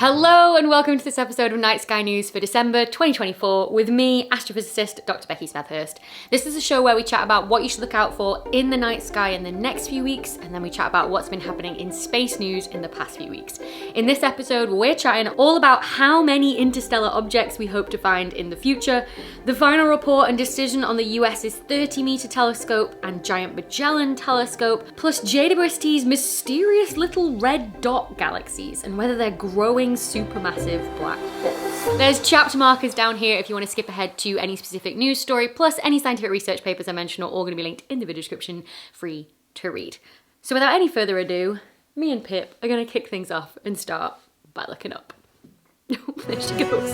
Hello and welcome to this episode of Night Sky News for December 2024 with me, astrophysicist Dr. Becky Smethurst. This is a show where we chat about what you should look out for in the night sky in the next few weeks, and then we chat about what's been happening in space news in the past few weeks. In this episode, we're chatting all about how many interstellar objects we hope to find in the future, the final report and decision on the US's 30-meter telescope and Giant Magellan telescope, plus JWST's mysterious little red dot galaxies and whether they're growing supermassive black holes. There's chapter markers down here if you want to skip ahead to any specific news story, plus any scientific research papers I mention are all going to be linked in the video description, free to read. So without any further ado, me and Pip are going to kick things off and start by looking up. There she goes.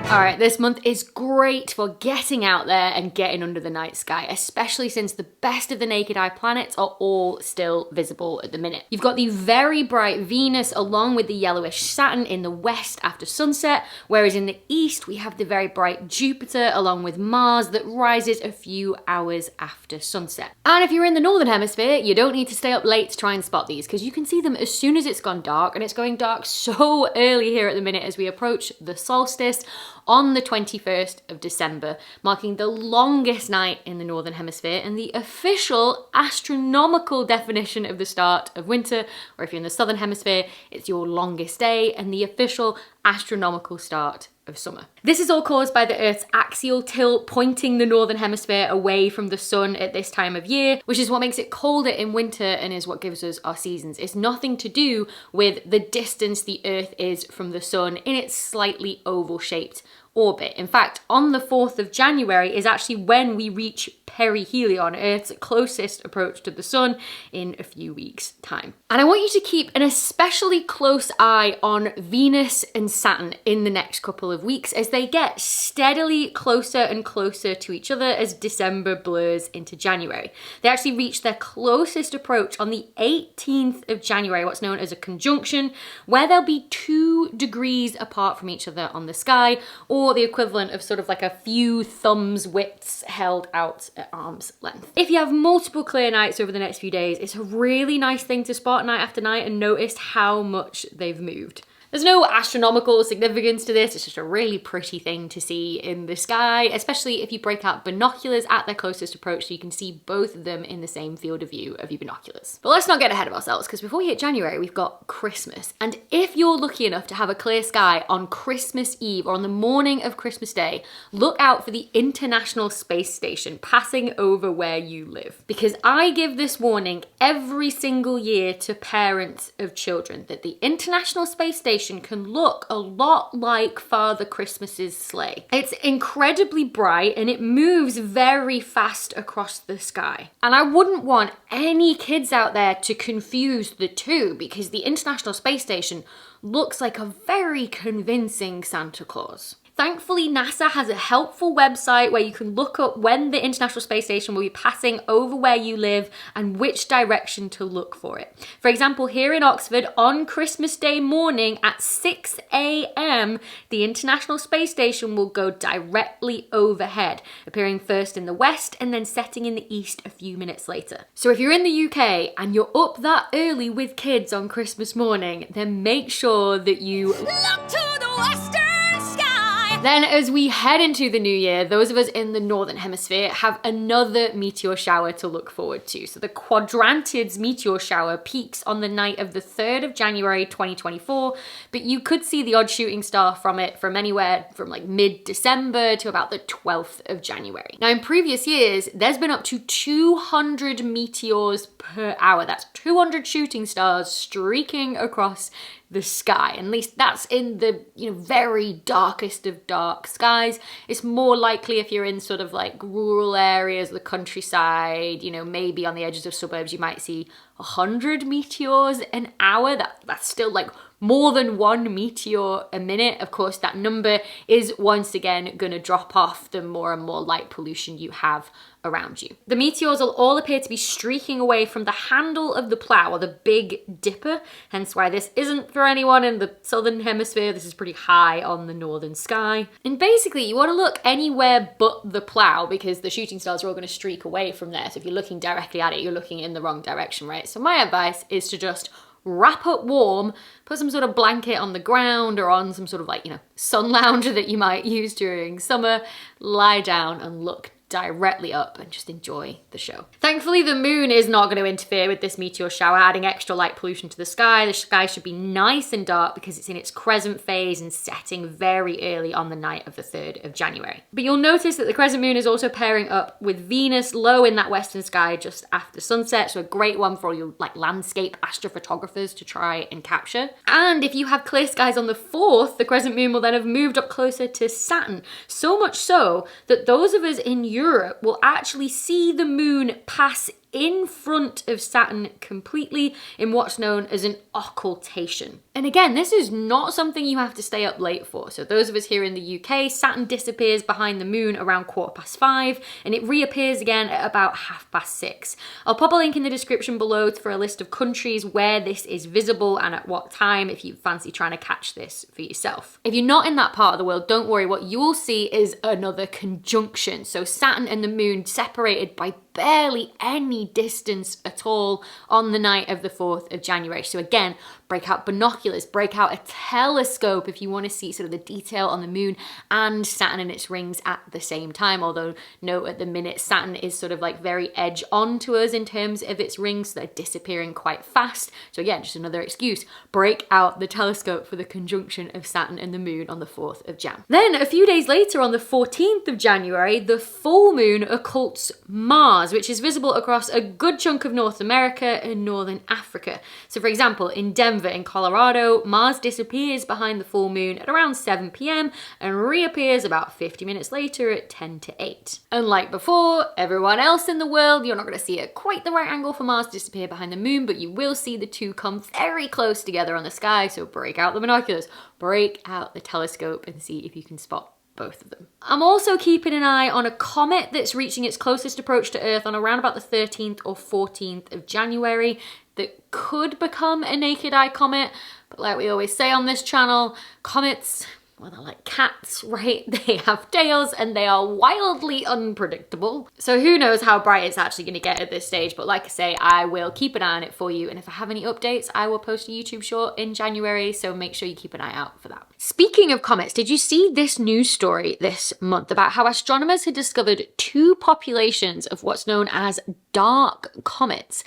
Alright, this month is great for getting out there and getting under the night sky, especially since the best of the naked eye planets are all still visible at the minute. You've got the very bright Venus along with the yellowish Saturn in the west after sunset, whereas in the east we have the very bright Jupiter along with Mars that rises a few hours after sunset. And if you're in the northern hemisphere, you don't need to stay up late to try and spot these because you can see them as soon as it's gone dark, and it's going dark so early here at the minute as we approach the solstice on the 21st of December, marking the longest night in the Northern Hemisphere and the official astronomical definition of the start of winter, or if you're in the Southern Hemisphere, it's your longest day and the official astronomical start of summer. This is all caused by the Earth's axial tilt pointing the Northern Hemisphere away from the sun at this time of year, which is what makes it colder in winter and is what gives us our seasons. It's nothing to do with the distance the Earth is from the sun in its slightly oval-shaped orbit. In fact, on the 4th of January is actually when we reach perihelion, Earth's closest approach to the sun, in a few weeks' time. And I want you to keep an especially close eye on Venus and Saturn in the next couple of weeks as they get steadily closer and closer to each other as December blurs into January. They actually reach their closest approach on the 18th of January, what's known as a conjunction, where they'll be 2 degrees apart from each other on the sky, or the equivalent of sort of like a few thumbs widths held out at arm's length. If you have multiple clear nights over the next few days, it's a really nice thing to spot night after night and notice how much they've moved. There's no astronomical significance to this, it's just a really pretty thing to see in the sky, especially if you break out binoculars at their closest approach so you can see both of them in the same field of view of your binoculars. But let's not get ahead of ourselves, because before we hit January, we've got Christmas. And if you're lucky enough to have a clear sky on Christmas Eve or on the morning of Christmas Day, look out for the International Space Station passing over where you live. Because I give this warning every single year to parents of children that the International Space Station can look a lot like Father Christmas's sleigh. It's incredibly bright and it moves very fast across the sky. And I wouldn't want any kids out there to confuse the two, because the International Space Station looks like a very convincing Santa Claus. Thankfully, NASA has a helpful website where you can look up when the International Space Station will be passing over where you live and which direction to look for it. For example, here in Oxford, on Christmas Day morning at 6 a.m, the International Space Station will go directly overhead, appearing first in the west and then setting in the east a few minutes later. So if you're in the UK and you're up that early with kids on Christmas morning, then make sure that you look to the western sky. Then as we head into the new year, those of us in the Northern Hemisphere have another meteor shower to look forward to. So the Quadrantids meteor shower peaks on the night of the 3rd of January 2024, but you could see the odd shooting star from it from anywhere from like mid-December to about the 12th of January. Now in previous years, there's been up to 200 meteors per hour. That's 200 shooting stars streaking across the sky. And at least that's in the very darkest of dark skies. It's more likely if you're in sort of like rural areas, the countryside, maybe on the edges of suburbs, you might see 100 meteors an hour. That's still like more than 1 meteor a minute. Of course, that number is once again going to drop off the more and more light pollution you have around you. The meteors will all appear to be streaking away from the handle of the plow, or the Big Dipper, hence why this isn't for anyone in the southern hemisphere. This is pretty high on the northern sky. And basically, you want to look anywhere but the plow, because the shooting stars are all going to streak away from there. So if you're looking directly at it, you're looking in the wrong direction, right? So my advice is to just wrap up warm, put some sort of blanket on the ground or on some sort of sun lounger that you might use during summer, lie down and look directly up and just enjoy the show. Thankfully, the moon is not going to interfere with this meteor shower, adding extra light pollution to the sky. The sky should be nice and dark because it's in its crescent phase and setting very early on the night of the 3rd of January. But you'll notice that the crescent moon is also pairing up with Venus low in that western sky just after sunset, so a great one for all you landscape astrophotographers to try and capture. And if you have clear skies on the 4th, the crescent moon will then have moved up closer to Saturn, so much so that those of us in Europe will actually see the moon pass in front of Saturn completely in what's known as an occultation. And again, this is not something you have to stay up late for. So those of us here in the UK, Saturn disappears behind the moon around 5:15 and it reappears again at about 6:30. I'll pop a link in the description below for a list of countries where this is visible and at what time if you fancy trying to catch this for yourself. If you're not in that part of the world, don't worry, what you'll see is another conjunction. So Saturn and the moon separated by barely any distance at all on the night of the 4th of January. So again, break out binoculars, break out a telescope if you want to see sort of the detail on the moon and Saturn and its rings at the same time. Although note at the minute, Saturn is sort of very edge on to us in terms of its rings. They're disappearing quite fast. So again, just another excuse. Break out the telescope for the conjunction of Saturn and the moon on the 4th of Jan. Then a few days later on the 14th of January, the full moon occults Mars, which is visible across a good chunk of North America and Northern Africa. So for example, in Denver in Colorado, Mars disappears behind the full moon at around 7 p.m. and reappears about 50 minutes later at 10 to 8. Unlike before, everyone else in the world, you're not going to see at quite the right angle for Mars to disappear behind the moon, but you will see the two come very close together on the sky, so break out the binoculars, break out the telescope and see if you can spot both of them. I'm also keeping an eye on a comet that's reaching its closest approach to Earth on around about the 13th or 14th of January that could become a naked eye comet. But like we always say on this channel, comets, well, they're like cats, right? They have tails and they are wildly unpredictable. So who knows how bright it's actually going to get at this stage. But like I say, I will keep an eye on it for you. And if I have any updates, I will post a YouTube short in January. So make sure you keep an eye out for that. Speaking of comets, did you see this news story this month about how astronomers had discovered 2 populations of what's known as dark comets,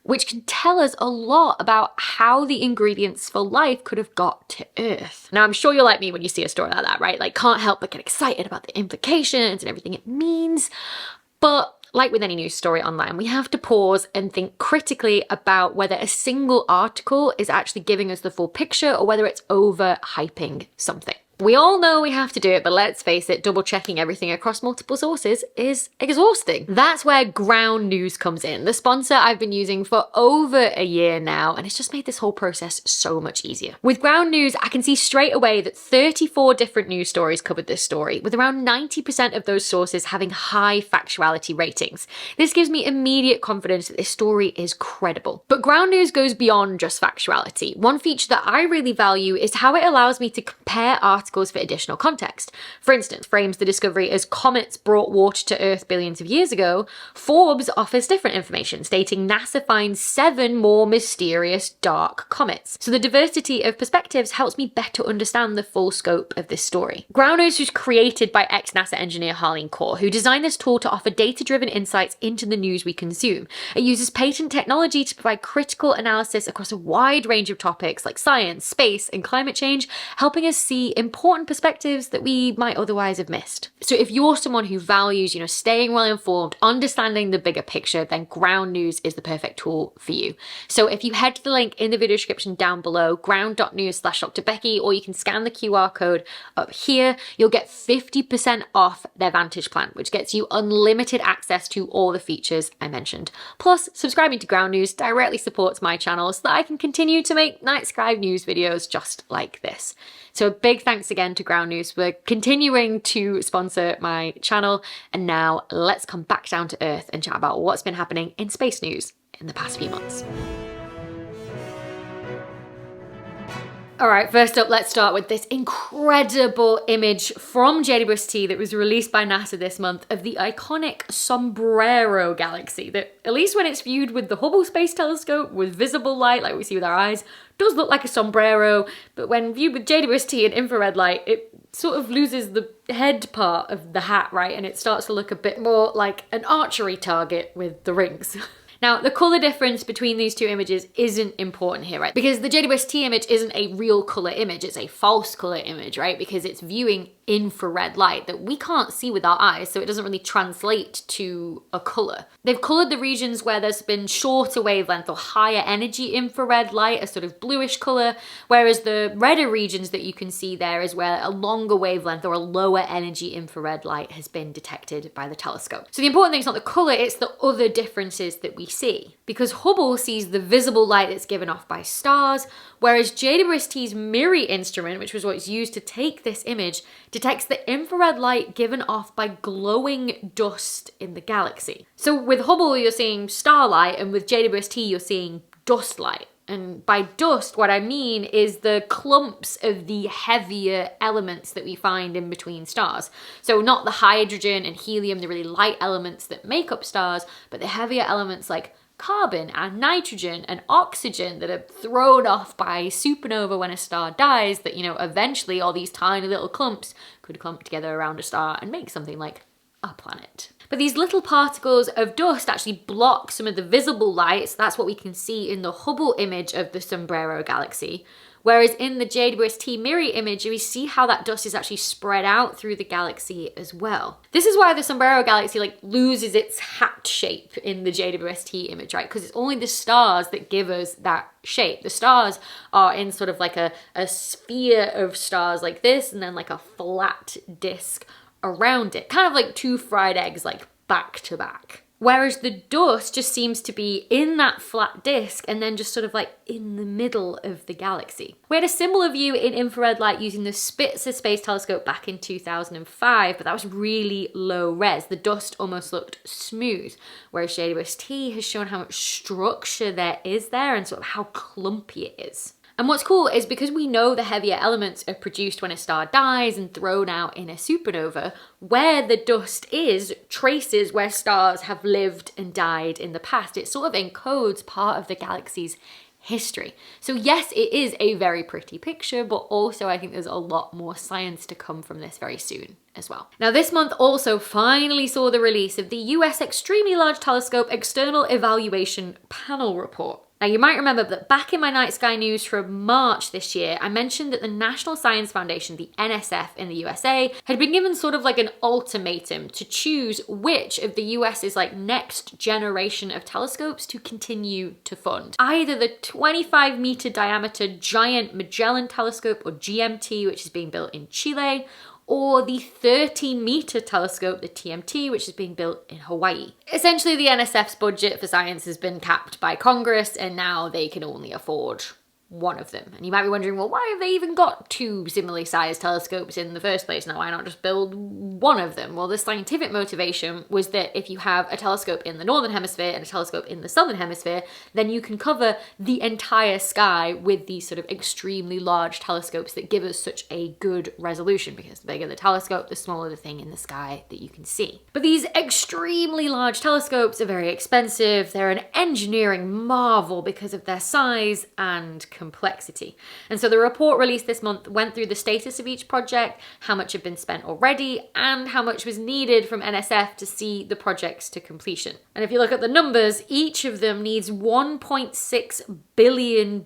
which can tell us a lot about how the ingredients for life could have got to Earth. Now, I'm sure you're like me when you see a story like that, right? Can't help but get excited about the implications and everything it means. But like with any news story online, we have to pause and think critically about whether a single article is actually giving us the full picture or whether it's over-hyping something. We all know we have to do it, but let's face it, double checking everything across multiple sources is exhausting. That's where Ground News comes in, the sponsor I've been using for over a year now, and it's just made this whole process so much easier. With Ground News, I can see straight away that 34 different news stories covered this story, with around 90% of those sources having high factuality ratings. This gives me immediate confidence that this story is credible. But Ground News goes beyond just factuality. One feature that I really value is how it allows me to compare articles for additional context. For instance, frames the discovery as comets brought water to Earth billions of years ago. Forbes offers different information, stating NASA finds 7 more mysterious dark comets. So the diversity of perspectives helps me better understand the full scope of this story. Ground News was created by ex-NASA engineer Harleen Kaur, who designed this tool to offer data-driven insights into the news we consume. It uses patent technology to provide critical analysis across a wide range of topics like science, space, and climate change, helping us see important perspectives that we might otherwise have missed. So if you're someone who values, staying well informed, understanding the bigger picture, then Ground News is the perfect tool for you. So if you head to the link in the video description down below, ground.news/Dr. Becky, or you can scan the QR code up here, you'll get 50% off their Vantage plan, which gets you unlimited access to all the features I mentioned. Plus, subscribing to Ground News directly supports my channel so that I can continue to make night sky news videos just like this. So a big thanks again to Ground News for continuing to sponsor my channel. And now let's come back down to Earth and chat about what's been happening in space news in the past few months. All right, first up, let's start with this incredible image from JWST that was released by NASA this month of the iconic Sombrero galaxy that, at least when it's viewed with the Hubble Space Telescope with visible light like we see with our eyes, does look like a sombrero, but when viewed with JWST and infrared light, it sort of loses the head part of the hat, right? And it starts to look a bit more like an archery target with the rings. Now, the colour difference between these two images isn't important here, right? Because the JWST image isn't a real colour image, it's a false colour image, right? Because it's viewing infrared light that we can't see with our eyes, so it doesn't really translate to a colour. They've coloured the regions where there's been shorter wavelength or higher energy infrared light, a sort of bluish colour, whereas the redder regions that you can see there is where a longer wavelength or a lower energy infrared light has been detected by the telescope. So the important thing is not the colour, it's the other differences that we see. Because Hubble sees the visible light that's given off by stars, whereas JWST's MIRI instrument, which was what's used to take this image, detects the infrared light given off by glowing dust in the galaxy. So with Hubble, you're seeing starlight, and with JWST, you're seeing dust light. And by dust, what I mean is the clumps of the heavier elements that we find in between stars. So not the hydrogen and helium, the really light elements that make up stars, but the heavier elements like carbon and nitrogen and oxygen that are thrown off by supernova when a star dies, that, eventually all these tiny little clumps could clump together around a star and make something like a planet. But these little particles of dust actually block some of the visible light, so that's what we can see in the Hubble image of the Sombrero galaxy. Whereas in the JWST MIRI image, we see how that dust is actually spread out through the galaxy as well. This is why the Sombrero galaxy loses its hat shape in the JWST image, right? Because it's only the stars that give us that shape. The stars are in sort of like a sphere of stars like this, and then like a flat disc around it, kind of like two fried eggs, like back to back. Whereas the dust just seems to be in that flat disk and then just sort of like in the middle of the galaxy. We had a similar view in infrared light using the Spitzer Space Telescope back in 2005, but that was really low res. The dust almost looked smooth, whereas JWST has shown how much structure there is there and sort of how clumpy it is. And what's cool is because we know the heavier elements are produced when a star dies and thrown out in a supernova, where the dust is traces where stars have lived and died in the past. It sort of encodes part of the galaxy's history. So yes, it is a very pretty picture, but also I think there's a lot more science to come from this very soon as well. Now this month also finally saw the release of the US Extremely Large Telescope External Evaluation Panel Report. Now you might remember that back in my Night Sky News from March this year, I mentioned that the National Science Foundation, the NSF in the USA, had been given sort of like an ultimatum to choose which of the US's next generation of telescopes to continue to fund. Either the 25-meter diameter Giant Magellan Telescope, or GMT, which is being built in Chile, or the 30-meter telescope, the TMT, which is being built in Hawaii. Essentially, the NSF's budget for science has been capped by Congress, and now they can only afford one of them. And you might be wondering, well, why have they even got two similarly sized telescopes in the first place? Now, why not just build one of them? Well, the scientific motivation was that if you have a telescope in the northern hemisphere and a telescope in the southern hemisphere, then you can cover the entire sky with these sort of extremely large telescopes that give us such a good resolution, because the bigger the telescope, the smaller the thing in the sky that you can see. But these extremely large telescopes are very expensive. They're an engineering marvel because of their size and complexity. And so the report released this month went through the status of each project, how much had been spent already, and how much was needed from NSF to see the projects to completion. And if you look at the numbers, each of them needs $1.6 billion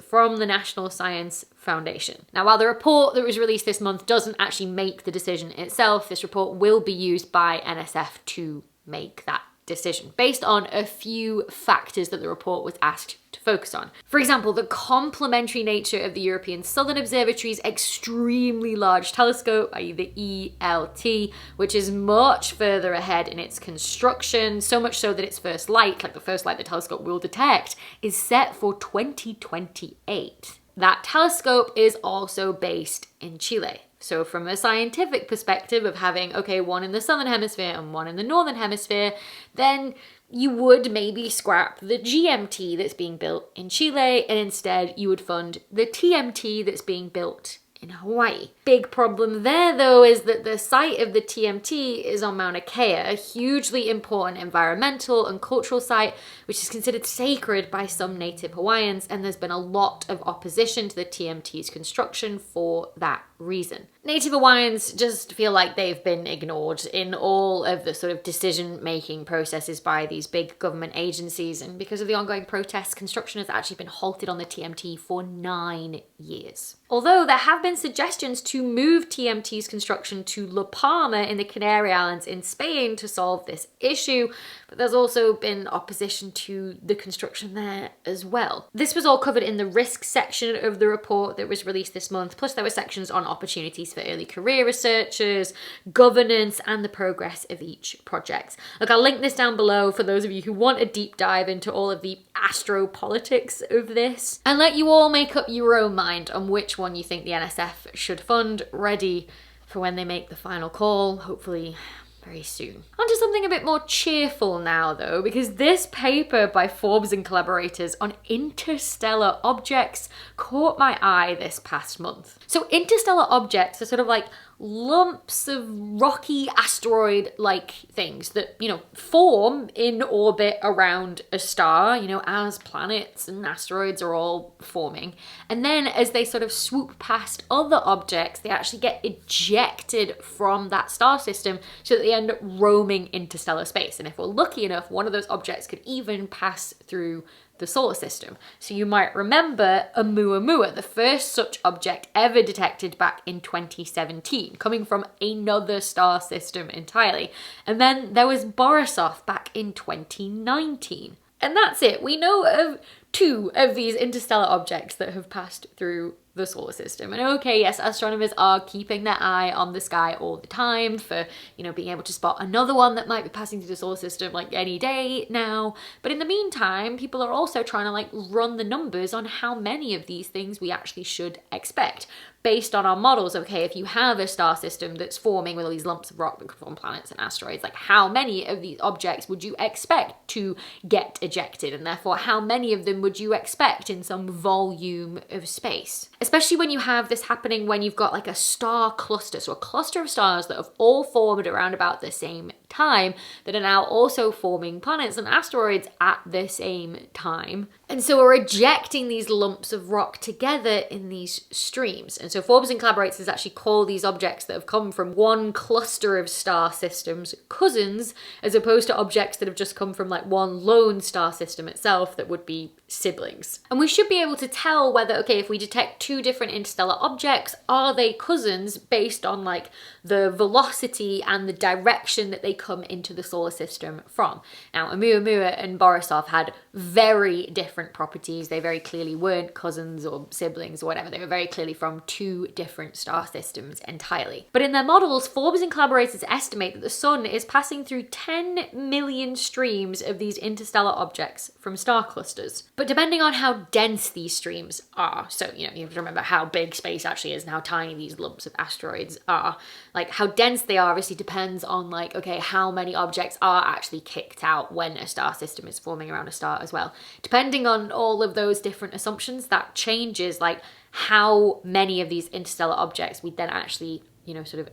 from the National Science Foundation. Now, while the report that was released this month doesn't actually make the decision itself, this report will be used by NSF to make that decision based on a few factors that the report was asked to focus on. For example, the complementary nature of the European Southern Observatory's extremely large telescope, i.e. the ELT, which is much further ahead in its construction, so much so that its first light, like the first light the telescope will detect, is set for 2028. That telescope is also based in Chile. So from a scientific perspective of having, one in the southern hemisphere and one in the northern hemisphere, then you would maybe scrap the GMT that's being built in Chile, and instead you would fund the TMT that's being built in Hawaii. Big problem there though is that the site of the TMT is on Mauna Kea, a hugely important environmental and cultural site which is considered sacred by some native Hawaiians, and there's been a lot of opposition to the TMT's construction for that reason. Native Hawaiians just feel like they've been ignored in all of the sort of decision-making processes by these big government agencies, and because of the ongoing protests, construction has actually been halted on the TMT for 9 years. Although there have been suggestions to move TMT's construction to La Palma in the Canary Islands in Spain to solve this issue, but there's also been opposition to the construction there as well. This was all covered in the risk section of the report that was released this month, plus there were sections on opportunities for early career researchers, governance, and the progress of each project. Look, I'll link this down below for those of you who want a deep dive into all of the astropolitics of this, and let you all make up your own mind on which one you think the NSF should fund, ready for when they make the final call, hopefully very soon. On to something a bit more cheerful now though, because this paper by Forbes and collaborators on interstellar objects caught my eye this past month. So interstellar objects are sort of like lumps of rocky asteroid-like things that, form in orbit around a star, as planets and asteroids are all forming. And then as they sort of swoop past other objects, they actually get ejected from that star system so that they end up roaming interstellar space. And if we're lucky enough, one of those objects could even pass through the solar system. So you might remember Oumuamua, the first such object ever detected back in 2017, coming from another star system entirely. And then there was Borisov back in 2019. And that's it. We know of 2 of these interstellar objects that have passed through the solar system. And okay, yes, astronomers are keeping their eye on the sky all the time for, being able to spot another one that might be passing through the solar system like any day now. But in the meantime, people are also trying to run the numbers on how many of these things we actually should expect. Based on our models, okay, if you have a star system that's forming with all these lumps of rock that could form planets and asteroids, how many of these objects would you expect to get ejected? And therefore, how many of them would you expect in some volume of space? Especially when you have this happening when you've got a star cluster, so a cluster of stars that have all formed around about the same time that are now also forming planets and asteroids at the same time. And so we're ejecting these lumps of rock together in these streams. And so Forbes and collaborators actually call these objects that have come from one cluster of star systems cousins, as opposed to objects that have just come from one lone star system itself that would be siblings. And we should be able to tell whether, okay, if we detect 2 different interstellar objects, are they cousins based on the velocity and the direction that they come into the solar system from. Now, Oumuamua and Borisov had very different properties. They very clearly weren't cousins or siblings or whatever. They were very clearly from 2 different star systems entirely. But in their models, Forbes and collaborators estimate that the sun is passing through 10 million streams of these interstellar objects from star clusters. But depending on how dense these streams are, so, you have to remember how big space actually is and how tiny these lumps of asteroids are, how dense they are obviously depends on, okay, how many objects are actually kicked out when a star system is forming around a star as well. Depending on all of those different assumptions, that changes, how many of these interstellar objects we then actually, sort of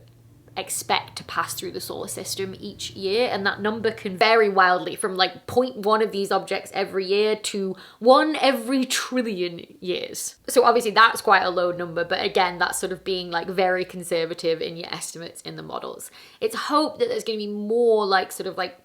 expect to pass through the solar system each year, and that number can vary wildly from 0.1 of these objects every year to 1 every trillion years. So obviously that's quite a low number, but again, that's sort of being very conservative in your estimates in the models. It's hoped that there's going to be more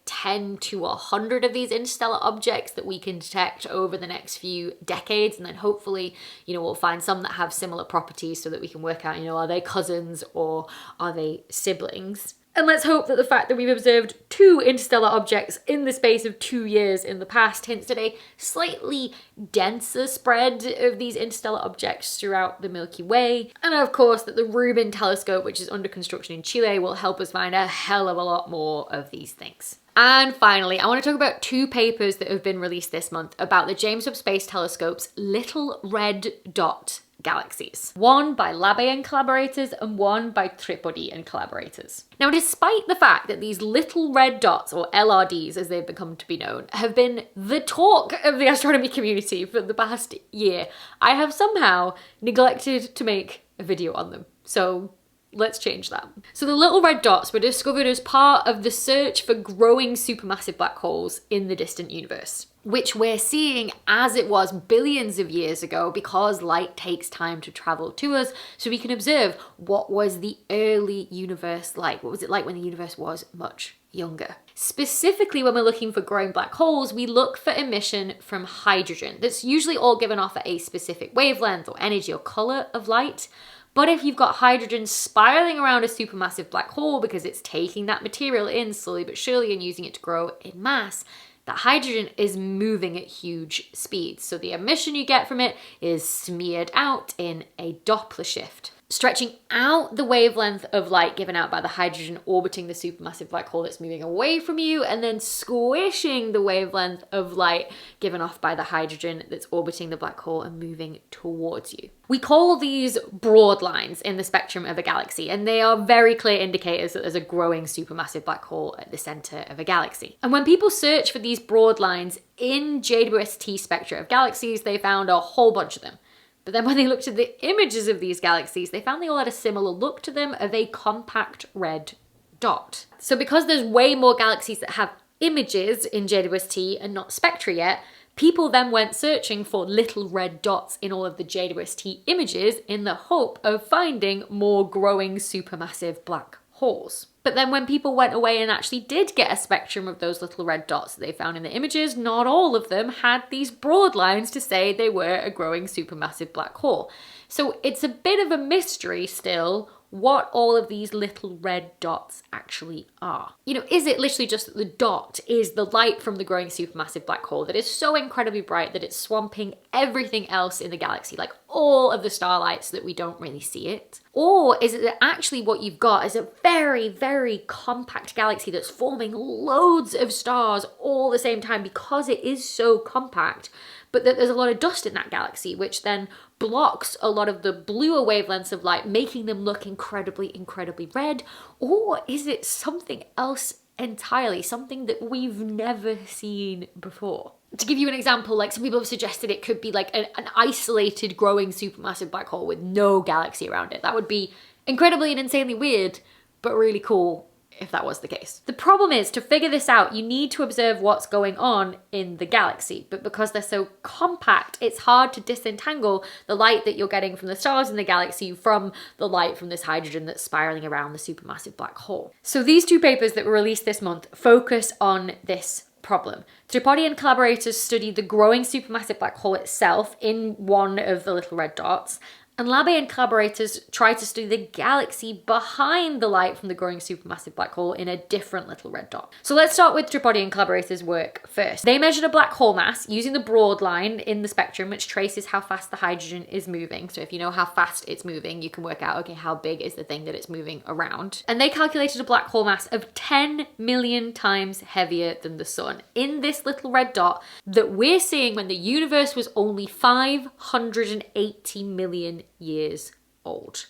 10 to 100 of these interstellar objects that we can detect over the next few decades, and then hopefully, we'll find some that have similar properties so that we can work out, are they cousins or are they siblings? And let's hope that the fact that we've observed 2 interstellar objects in the space of 2 years in the past hints at a slightly denser spread of these interstellar objects throughout the Milky Way. And of course that the Rubin telescope, which is under construction in Chile, will help us find a hell of a lot more of these things. And finally, I want to talk about 2 papers that have been released this month about the James Webb Space Telescope's Little Red Dot galaxies. One by Labbé and collaborators and one by Tripodi and collaborators. Now, despite the fact that these little red dots, or LRDs as they've become to be known, have been the talk of the astronomy community for the past year, I have somehow neglected to make a video on them. So let's change that. So the little red dots were discovered as part of the search for growing supermassive black holes in the distant universe, which we're seeing as it was billions of years ago because light takes time to travel to us, so we can observe what was the early universe like. What was it like when the universe was much younger? Specifically, when we're looking for growing black holes, we look for emission from hydrogen. That's usually all given off at a specific wavelength or energy or color of light. But if you've got hydrogen spiraling around a supermassive black hole because it's taking that material in slowly but surely and using it to grow in mass, that hydrogen is moving at huge speeds. So the emission you get from it is smeared out in a Doppler shift, stretching out the wavelength of light given out by the hydrogen orbiting the supermassive black hole that's moving away from you, and then squishing the wavelength of light given off by the hydrogen that's orbiting the black hole and moving towards you. We call these broad lines in the spectrum of a galaxy, and they are very clear indicators that there's a growing supermassive black hole at the center of a galaxy. And when people search for these broad lines in JWST spectra of galaxies, they found a whole bunch of them. But then when they looked at the images of these galaxies, they found they all had a similar look to them of a compact red dot. So because there's way more galaxies that have images in JWST and not spectra yet, people then went searching for little red dots in all of the JWST images in the hope of finding more growing supermassive black holes. But then when people went away and actually did get a spectrum of those little red dots that they found in the images, not all of them had these broad lines to say they were a growing supermassive black hole. So it's a bit of a mystery still what all of these little red dots actually are. You know, is it literally just that the dot is the light from the growing supermassive black hole that is so incredibly bright that it's swamping everything else in the galaxy, like all of the starlight, so that we don't really see it? Or is it that actually what you've got is a very, very compact galaxy that's forming loads of stars all at the same time because it is so compact, but that there's a lot of dust in that galaxy, which then blocks a lot of the bluer wavelengths of light, making them look incredibly, incredibly red? Or is it something else entirely, something that we've never seen before? To give you an example, like some people have suggested it could be like an isolated growing supermassive black hole with no galaxy around it. That would be incredibly and insanely weird, but really cool if that was the case. The problem is, to figure this out, you need to observe what's going on in the galaxy, but because they're so compact, it's hard to disentangle the light that you're getting from the stars in the galaxy from the light from this hydrogen that's spiraling around the supermassive black hole. So these two papers that were released this month focus on this problem. Tripodi and collaborators studied the growing supermassive black hole itself in one of the little red dots, and Labbé and collaborators tried to study the galaxy behind the light from the growing supermassive black hole in a different little red dot. So let's start with Tripodi and collaborators' work first. They measured a black hole mass using the broad line in the spectrum, which traces how fast the hydrogen is moving. So if you know how fast it's moving, you can work out, okay, how big is the thing that it's moving around. And they calculated a black hole mass of 10 million times heavier than the sun in this little red dot that we're seeing when the universe was only 580 million years old.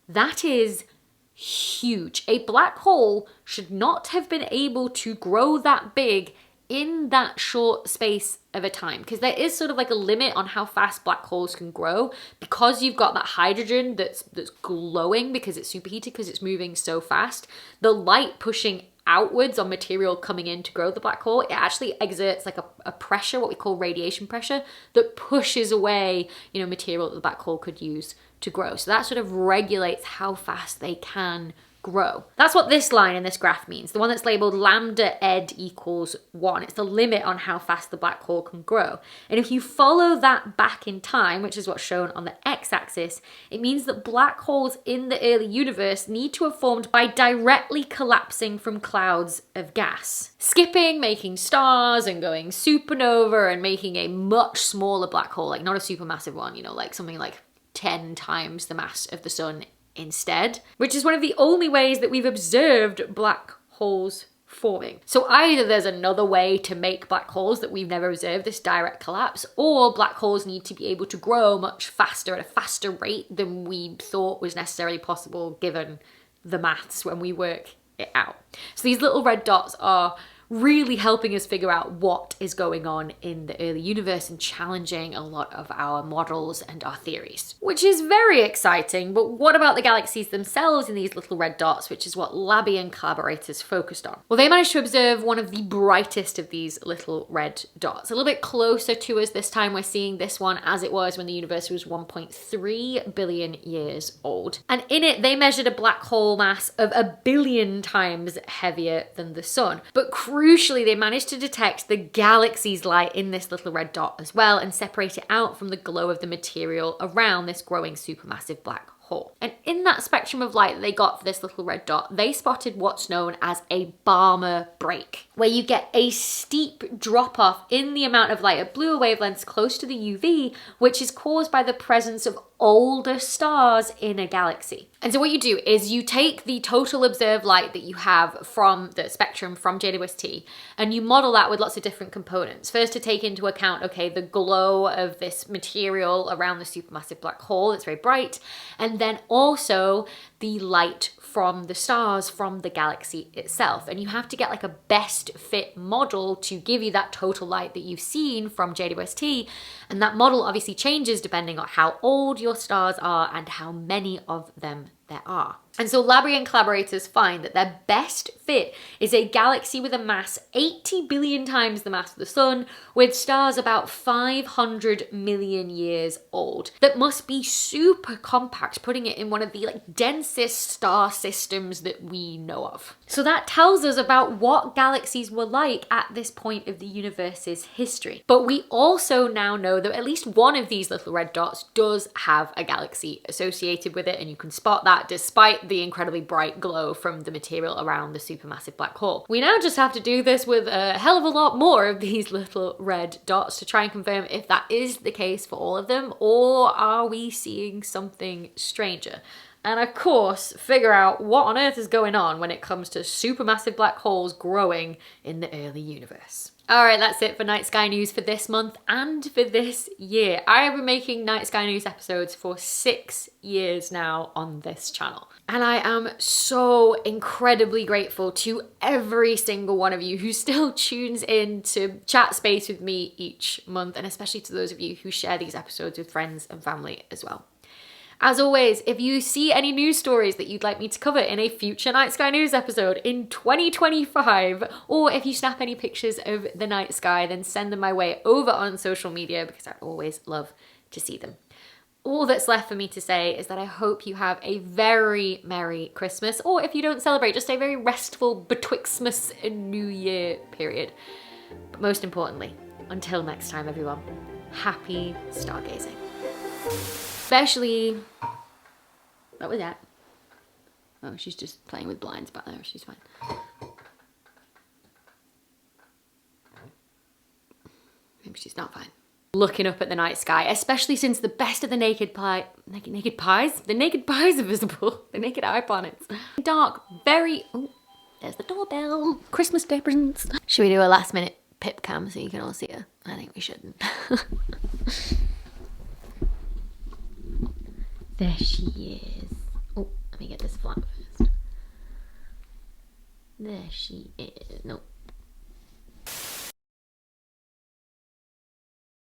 That is huge. A black hole should not have been able to grow that big in that short space of a time, because there is sort of like a limit on how fast black holes can grow, because you've got that hydrogen that's glowing because it's superheated, because it's moving so fast. The light pushing outwards on material coming in to grow the black hole, it actually exerts like a pressure, what we call radiation pressure, that pushes away, you know, material that the black hole could use to grow. So that sort of regulates how fast they can grow. That's what this line in this graph means. The one that's labeled lambda ed equals 1. It's the limit on how fast the black hole can grow. And if you follow that back in time, which is what's shown on the x-axis, it means that black holes in the early universe need to have formed by directly collapsing from clouds of gas, skipping, making stars and going supernova and making a much smaller black hole, like not a supermassive one, you know, like something like 10 times the mass of the sun instead, which is one of the only ways that we've observed black holes forming. So either there's another way to make black holes that we've never observed, this direct collapse, or black holes need to be able to grow much faster at a faster rate than we thought was necessarily possible given the maths when we work it out. So these little red dots are really helping us figure out what is going on in the early universe and challenging a lot of our models and our theories, which is very exciting. But what about the galaxies themselves in these little red dots, which is what Labby and collaborators focused on? Well, they managed to observe one of the brightest of these little red dots. A little bit closer to us this time, we're seeing this one as it was when the universe was 1.3 billion years old. And in it, they measured a black hole mass of 1 billion times heavier than the sun. But crucially, they managed to detect the galaxy's light in this little red dot as well and separate it out from the glow of the material around this growing supermassive black hole. And in that spectrum of light that they got for this little red dot, they spotted what's known as a Balmer break, where you get a steep drop off in the amount of light at bluer wavelengths close to the UV, which is caused by the presence of older stars in a galaxy. And so what you do is you take the total observed light that you have from the spectrum from JWST and you model that with lots of different components. First, to take into account, okay, the glow of this material around the supermassive black hole that's very bright, and then also the light from the stars from the galaxy itself. And you have to get like a best fit model to give you that total light that you've seen from JWST. And that model obviously changes depending on how old your stars are and how many of them there are. And so Labry and collaborators find that their best fit is a galaxy with a mass 80 billion times the mass of the sun, with stars about 500 million years old, that must be super compact, putting it in one of the densest star systems that we know of. So that tells us about what galaxies were like at this point of the universe's history. But we also now know that at least one of these little red dots does have a galaxy associated with it, and you can spot that despite the incredibly bright glow from the material around the supermassive black hole. We now just have to do this with a hell of a lot more of these little red dots to try and confirm if that is the case for all of them, or are we seeing something stranger? And of course, figure out what on earth is going on when it comes to supermassive black holes growing in the early universe. All right, that's it for Night Sky News for this month and for this year. I have been making Night Sky News episodes for 6 years now on this channel. And I am so incredibly grateful to every single one of you who still tunes in to chat space with me each month, and especially to those of you who share these episodes with friends and family as well. As always, if you see any news stories that you'd like me to cover in a future Night Sky News episode in 2025, or if you snap any pictures of the night sky, then send them my way over on social media, because I always love to see them. All that's left for me to say is that I hope you have a very Merry Christmas, or if you don't celebrate, just a very restful Betwixtmas and New Year period. But most importantly, until next time everyone, happy stargazing. Especially, what was that? Oh, she's just playing with blinds back there, she's fine. Maybe she's not fine. Looking up at the night sky, especially since the best of the naked pies are visible, the naked eye planets. Dark, very, oh, there's the doorbell. Christmas Day presents. Should we do a last minute pip cam so you can all see her? I think we shouldn't. There she is. Oh, let me get this flat first. There she is. Nope.